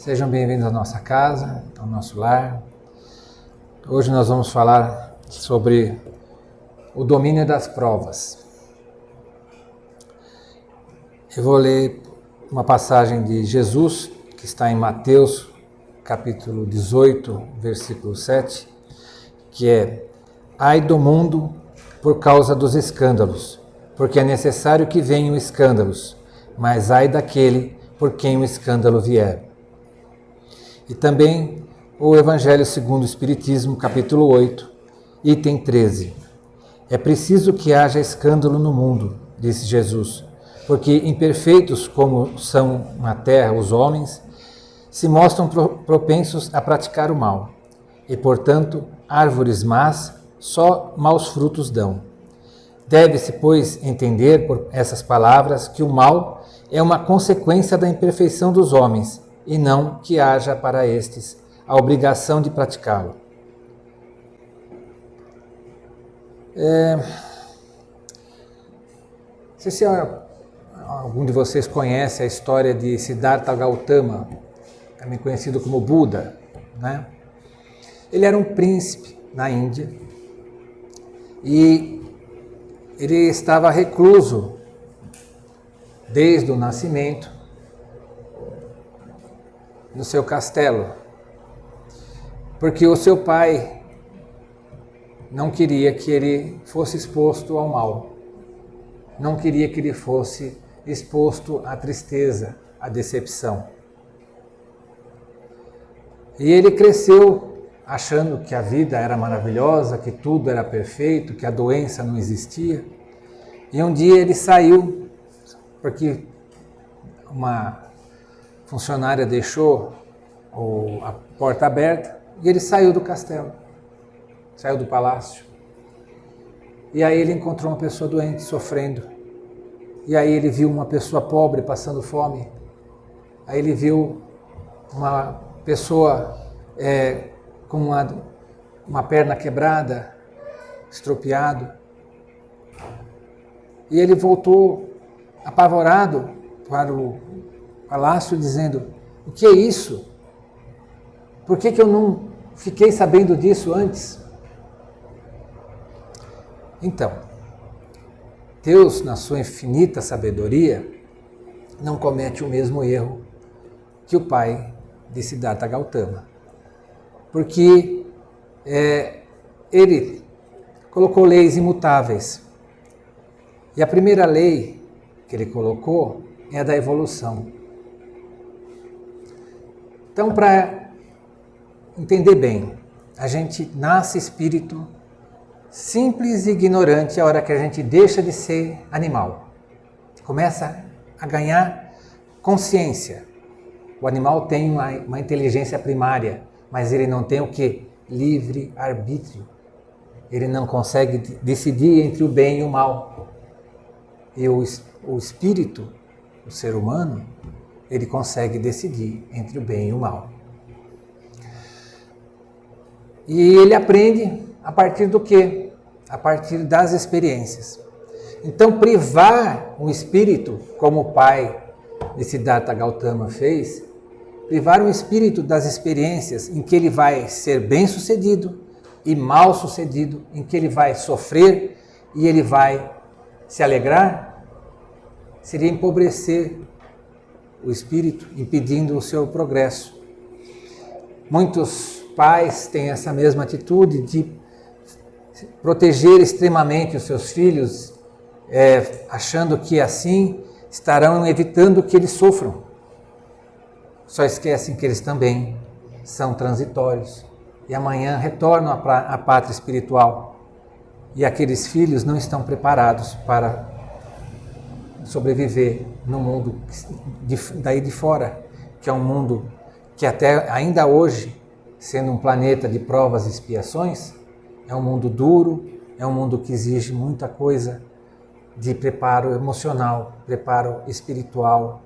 Sejam bem-vindos à nossa casa, ao nosso lar. Hoje nós vamos falar sobre o domínio das provas. Eu vou ler uma passagem de Jesus, que está em Mateus, capítulo 18, versículo 7, que é: Ai do mundo por causa dos escândalos, porque é necessário que venham escândalos, mas ai daquele por quem o escândalo vier. E também o Evangelho segundo o Espiritismo, capítulo 8, item 13. É preciso que haja escândalo no mundo, disse Jesus, porque imperfeitos como são na terra os homens, se mostram propensos a praticar o mal, e, portanto, árvores más só maus frutos dão. Deve-se, pois, entender por essas palavras que o mal é uma consequência da imperfeição dos homens, e não que haja para estes a obrigação de praticá-lo. Não sei se algum de vocês conhece a história de Siddhartha Gautama, também conhecido como Buda, né? Ele era um príncipe na Índia e ele estava recluso desde o nascimento no seu castelo, porque o seu pai não queria que ele fosse exposto ao mal, não queria que ele fosse exposto à tristeza, à decepção. E ele cresceu achando que a vida era maravilhosa, que tudo era perfeito, que a doença não existia. E um dia ele saiu, porque uma funcionária deixou a porta aberta, e ele saiu do castelo, saiu do palácio. E aí ele encontrou uma pessoa doente, sofrendo. E aí ele viu uma pessoa pobre passando fome. Aí ele viu uma pessoa com uma perna quebrada, estropiado. E ele voltou apavorado para o palácio dizendo: o que é isso? Por que eu não fiquei sabendo disso antes? Então, Deus, na sua infinita sabedoria, não comete o mesmo erro que o pai de Siddhartha Gautama. Porque ele colocou leis imutáveis. E a primeira lei que ele colocou é a da evolução. Então, para entender bem, a gente nasce espírito simples e ignorante a hora que a gente deixa de ser animal. Começa a ganhar consciência. O animal tem uma inteligência primária, mas ele não tem o quê? Livre arbítrio. Ele não consegue decidir entre o bem e o mal. E o espírito, o ser humano, ele consegue decidir entre o bem e o mal. E ele aprende a partir do quê? A partir das experiências. Então, privar um espírito, como o pai de Siddhartha Gautama fez, privar um espírito das experiências em que ele vai ser bem-sucedido e mal-sucedido, em que ele vai sofrer e ele vai se alegrar, seria empobrecer o espírito, impedindo o seu progresso. Muitos pais têm essa mesma atitude de proteger extremamente os seus filhos, achando que assim estarão evitando que eles sofram. Só esquecem que eles também são transitórios e amanhã retornam à pátria espiritual. E aqueles filhos não estão preparados para sobreviver no mundo daí de fora, que é um mundo que até ainda hoje, sendo um planeta de provas e expiações, é um mundo duro, é um mundo que exige muita coisa de preparo emocional, preparo espiritual,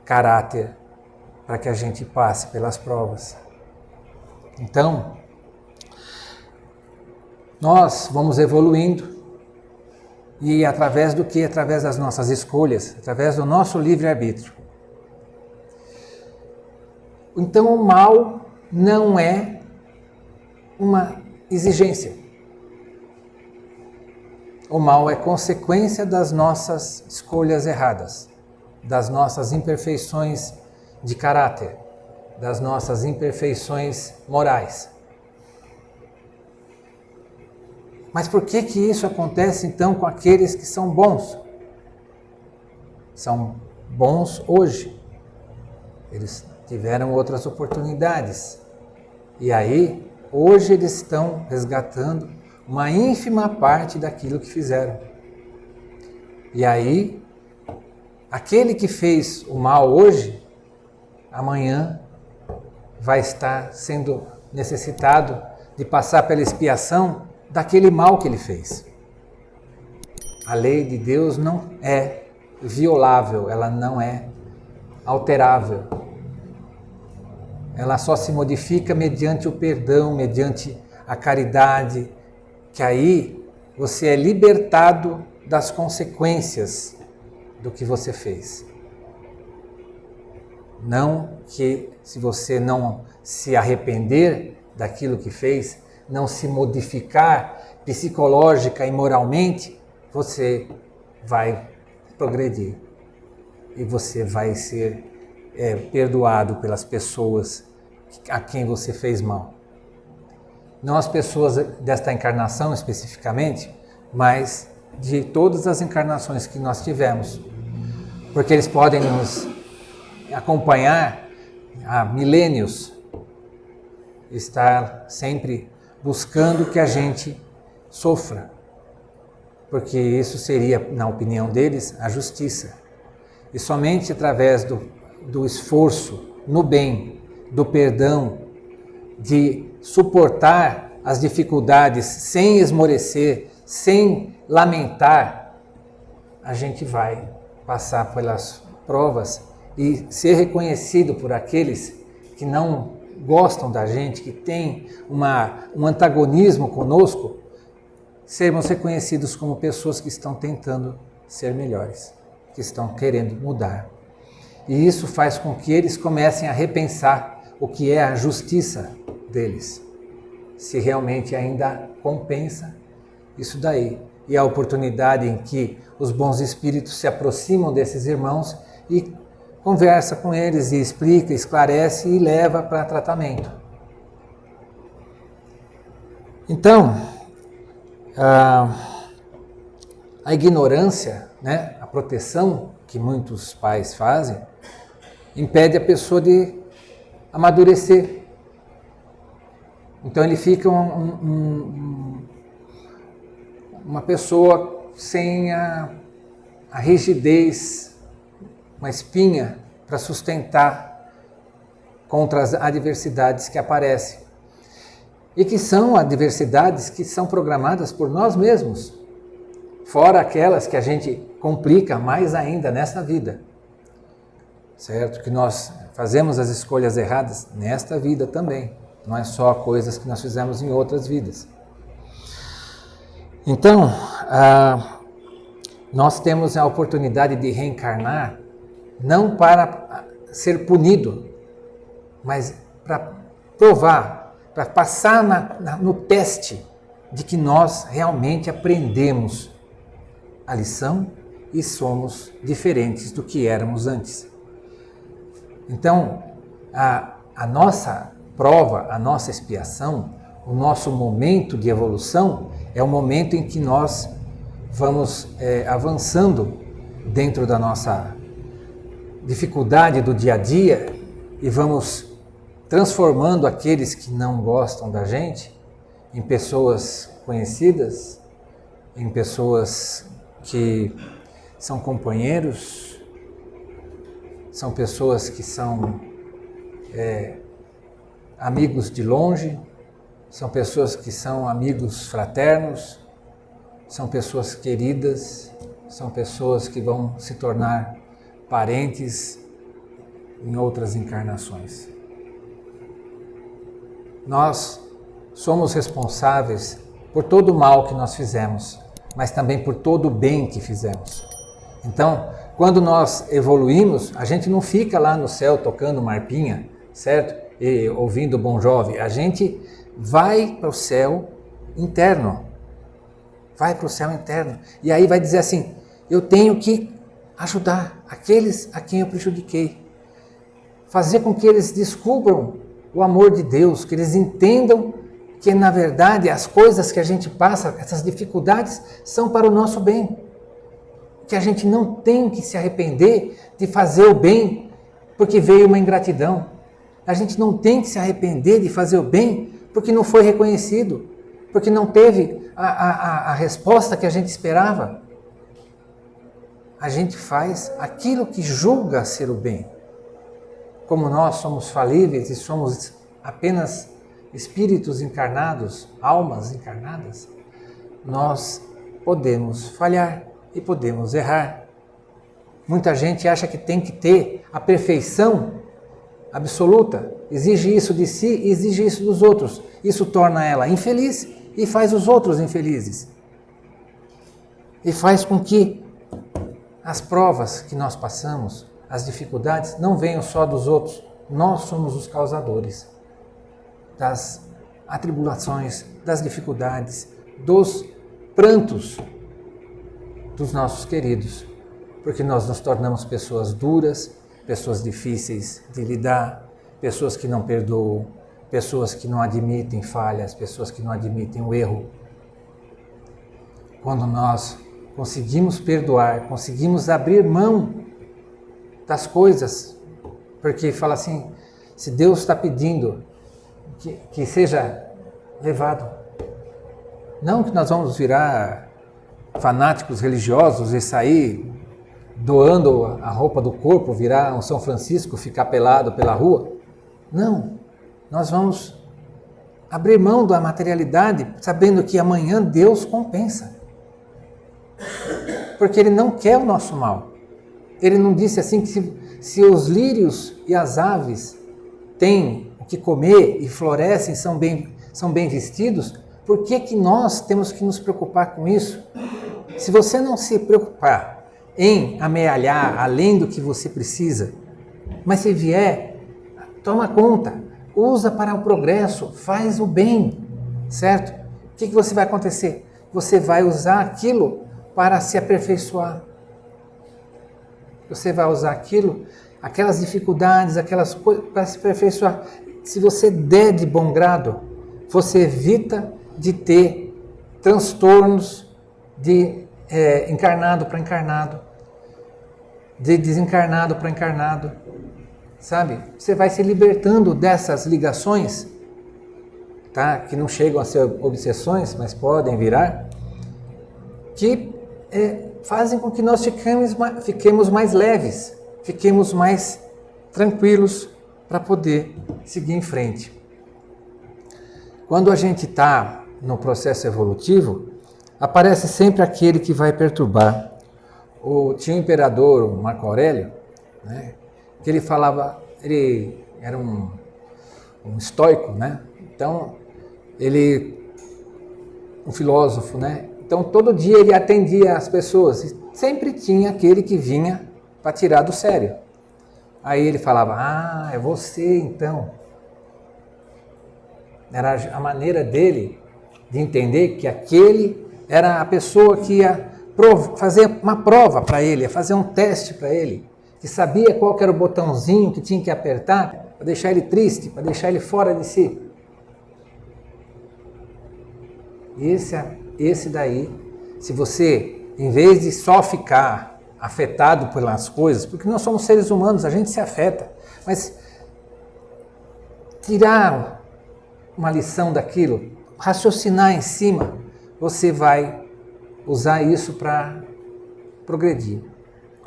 caráter, para que a gente passe pelas provas. Então, nós vamos evoluindo e através do que? Através das nossas escolhas, através do nosso livre-arbítrio. Então o mal não é uma exigência. O mal é consequência das nossas escolhas erradas, das nossas imperfeições de caráter, das nossas imperfeições morais. Mas por que isso acontece então com aqueles que são bons? São bons hoje. Eles tiveram outras oportunidades. E aí, hoje eles estão resgatando uma ínfima parte daquilo que fizeram. E aí, aquele que fez o mal hoje, amanhã vai estar sendo necessitado de passar pela expiação daquele mal que ele fez. A lei de Deus não é violável, ela não é alterável. Ela só se modifica mediante o perdão, mediante a caridade, que aí você é libertado das consequências do que você fez. Não que se você não se arrepender daquilo que fez, não se modificar psicológica e moralmente, você vai progredir e você vai ser perdoado pelas pessoas a quem você fez mal. Não as pessoas desta encarnação especificamente, mas de todas as encarnações que nós tivemos. Porque eles podem nos acompanhar há milênios, estar sempre buscando que a gente sofra. Porque isso seria, na opinião deles, a justiça. E somente através do esforço no bem, do perdão, de suportar as dificuldades sem esmorecer, sem lamentar, a gente vai passar pelas provas e ser reconhecido por aqueles que não gostam da gente, que têm um antagonismo conosco, sermos reconhecidos como pessoas que estão tentando ser melhores, que estão querendo mudar. E isso faz com que eles comecem a repensar o que é a justiça deles, se realmente ainda compensa isso daí. E a oportunidade em que os bons espíritos se aproximam desses irmãos e conversa com eles e explica, esclarece e leva para tratamento. Então, a ignorância, né, a proteção que muitos pais fazem, impede a pessoa de amadurecer. Então ele fica uma pessoa sem a rigidez, uma espinha para sustentar contra as adversidades que aparecem. E que são adversidades que são programadas por nós mesmos, fora aquelas que a gente complica mais ainda nessa vida. Certo? Que nós fazemos as escolhas erradas nesta vida também. Não é só coisas que nós fizemos em outras vidas. Então, nós temos a oportunidade de reencarnar não para ser punido, mas para provar, para passar no teste de que nós realmente aprendemos a lição e somos diferentes do que éramos antes. Então, a nossa prova, a nossa expiação, o nosso momento de evolução é o momento em que nós vamos avançando dentro da nossa dificuldade do dia a dia e vamos transformando aqueles que não gostam da gente em pessoas conhecidas, em pessoas que são companheiros, são pessoas que são amigos de longe, são pessoas que são amigos fraternos, são pessoas queridas, são pessoas que vão se tornar parentes em outras encarnações. Nós somos responsáveis por todo o mal que nós fizemos, mas também por todo o bem que fizemos. Então, quando nós evoluímos, a gente não fica lá no céu tocando uma harpinha, certo? E ouvindo Bon Jovi, a gente vai para o céu interno. Vai para o céu interno. E aí vai dizer assim, eu tenho que ajudar aqueles a quem eu prejudiquei. Fazer com que eles descubram o amor de Deus, que eles entendam que, na verdade, as coisas que a gente passa, essas dificuldades, são para o nosso bem. Que a gente não tem que se arrepender de fazer o bem porque veio uma ingratidão. A gente não tem que se arrepender de fazer o bem porque não foi reconhecido, porque não teve a resposta que a gente esperava. A gente faz aquilo que julga ser o bem. Como nós somos falíveis e somos apenas espíritos encarnados, almas encarnadas, nós podemos falhar e podemos errar. Muita gente acha que tem que ter a perfeição absoluta, exige isso de si e exige isso dos outros. Isso torna ela infeliz e faz os outros infelizes. E faz com que as provas que nós passamos, as dificuldades, não venham só dos outros. Nós somos os causadores das atribulações, das dificuldades, dos prantos dos nossos queridos. Porque nós nos tornamos pessoas duras, pessoas difíceis de lidar, pessoas que não perdoam, pessoas que não admitem falhas, pessoas que não admitem o erro. Quando nós conseguimos perdoar, conseguimos abrir mão das coisas, porque fala assim, se Deus está pedindo que seja levado, não que nós vamos virar fanáticos religiosos e sair doando a roupa do corpo, virar um São Francisco, ficar pelado pela rua. Não, nós vamos abrir mão da materialidade, sabendo que amanhã Deus compensa. Porque Ele não quer o nosso mal. Ele não disse assim que se os lírios e as aves têm o que comer e florescem, são bem vestidos, por que nós temos que nos preocupar com isso? Se você não se preocupar em amealhar além do que você precisa, mas se vier, toma conta, usa para o progresso, faz o bem, certo? O que você vai acontecer? Você vai usar aquilo para se aperfeiçoar. Você vai usar aquilo, aquelas dificuldades, aquelas coisas para se aperfeiçoar. Se você der de bom grado, você evita de ter transtornos de encarnado para encarnado, de desencarnado para encarnado, sabe? Você vai se libertando dessas ligações, tá? Que não chegam a ser obsessões, mas podem virar, que fazem com que nós fiquemos mais leves, fiquemos mais tranquilos para poder seguir em frente. Quando a gente está no processo evolutivo, aparece sempre aquele que vai perturbar. Tinha o imperador Marco Aurélio, né, que ele falava, ele era um estoico, né? Então, um filósofo, né? Então, todo dia ele atendia as pessoas e sempre tinha aquele que vinha para tirar do sério. Aí ele falava, é você então. Era a maneira dele de entender que aquele era a pessoa que ia fazer uma prova para ele, ia fazer um teste para ele, que sabia qual que era o botãozinho que tinha que apertar para deixar ele triste, para deixar ele fora de si. Esse daí, se você, em vez de só ficar afetado pelas coisas, porque nós somos seres humanos, a gente se afeta, mas tirar uma lição daquilo, raciocinar em cima, você vai usar isso para progredir.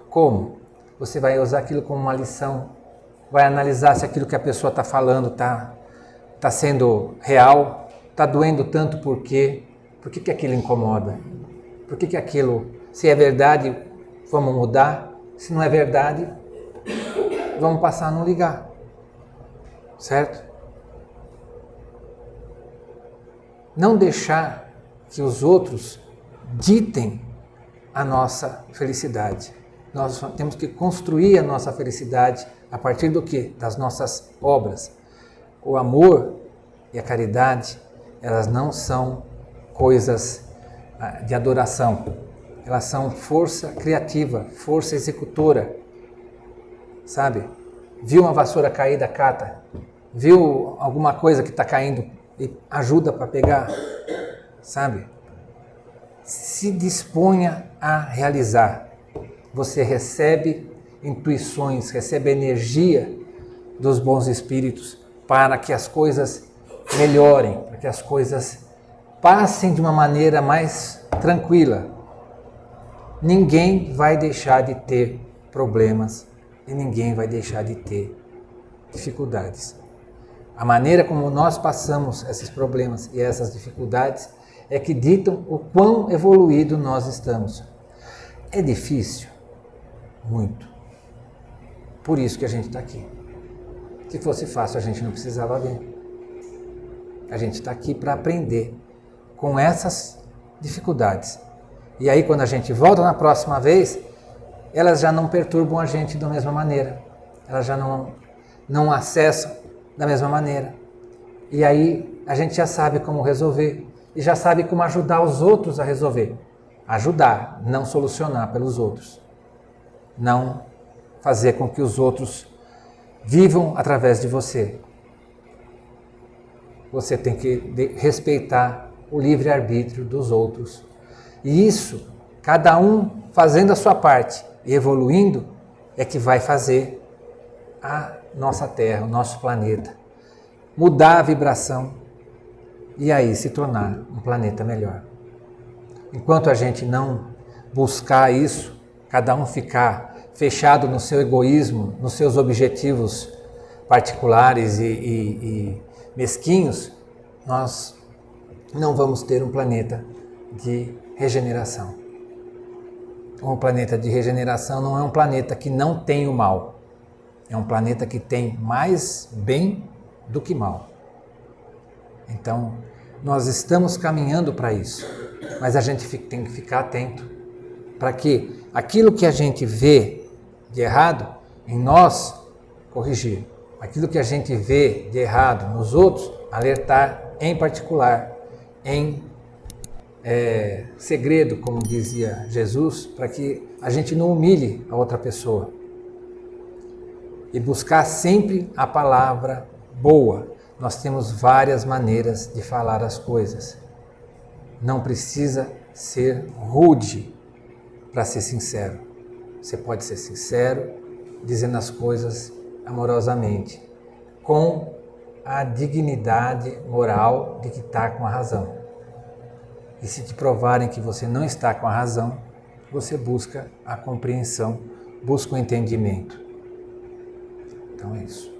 Como? Você vai usar aquilo como uma lição, vai analisar se aquilo que a pessoa está falando está sendo real, está doendo tanto por quê? Por que aquilo incomoda? Por que aquilo, se é verdade, vamos mudar? Se não é verdade, vamos passar a não ligar. Certo? Não deixar que os outros ditem a nossa felicidade. Nós temos que construir a nossa felicidade a partir do quê? Das nossas obras. O amor e a caridade, elas não são coisas de adoração. Elas são força criativa, força executora. Sabe? Viu uma vassoura caída, cata. Viu alguma coisa que está caindo e ajuda para pegar. Sabe? Se disponha a realizar. Você recebe intuições, recebe energia dos bons espíritos para que as coisas melhorem, para que as coisas passem de uma maneira mais tranquila. Ninguém vai deixar de ter problemas e ninguém vai deixar de ter dificuldades. A maneira como nós passamos esses problemas e essas dificuldades é que ditam o quão evoluído nós estamos. É difícil? Muito. Por isso que a gente está aqui. Se fosse fácil, a gente não precisava vir. A gente está aqui para aprender com essas dificuldades. E aí, quando a gente volta na próxima vez, elas já não perturbam a gente da mesma maneira. Elas já não acessam da mesma maneira. E aí, a gente já sabe como resolver. E já sabe como ajudar os outros a resolver. Ajudar, não solucionar pelos outros. Não fazer com que os outros vivam através de você. Você tem que respeitar o livre-arbítrio dos outros. E isso, cada um fazendo a sua parte e evoluindo, é que vai fazer a nossa Terra, o nosso planeta, mudar a vibração e aí se tornar um planeta melhor. Enquanto a gente não buscar isso, cada um ficar fechado no seu egoísmo, nos seus objetivos particulares e mesquinhos, nós não vamos ter um planeta de regeneração. Um planeta de regeneração não é um planeta que não tem o mal. É um planeta que tem mais bem do que mal. Então, nós estamos caminhando para isso, mas a gente tem que ficar atento para que aquilo que a gente vê de errado em nós, corrigir. Aquilo que a gente vê de errado nos outros, alertar em particular, em segredo, como dizia Jesus, para que a gente não humilhe a outra pessoa. E buscar sempre a palavra boa. Nós temos várias maneiras de falar as coisas. Não precisa ser rude para ser sincero. Você pode ser sincero, dizendo as coisas amorosamente, com a dignidade moral de que está com a razão. E se te provarem que você não está com a razão, você busca a compreensão, busca o entendimento. Então é isso.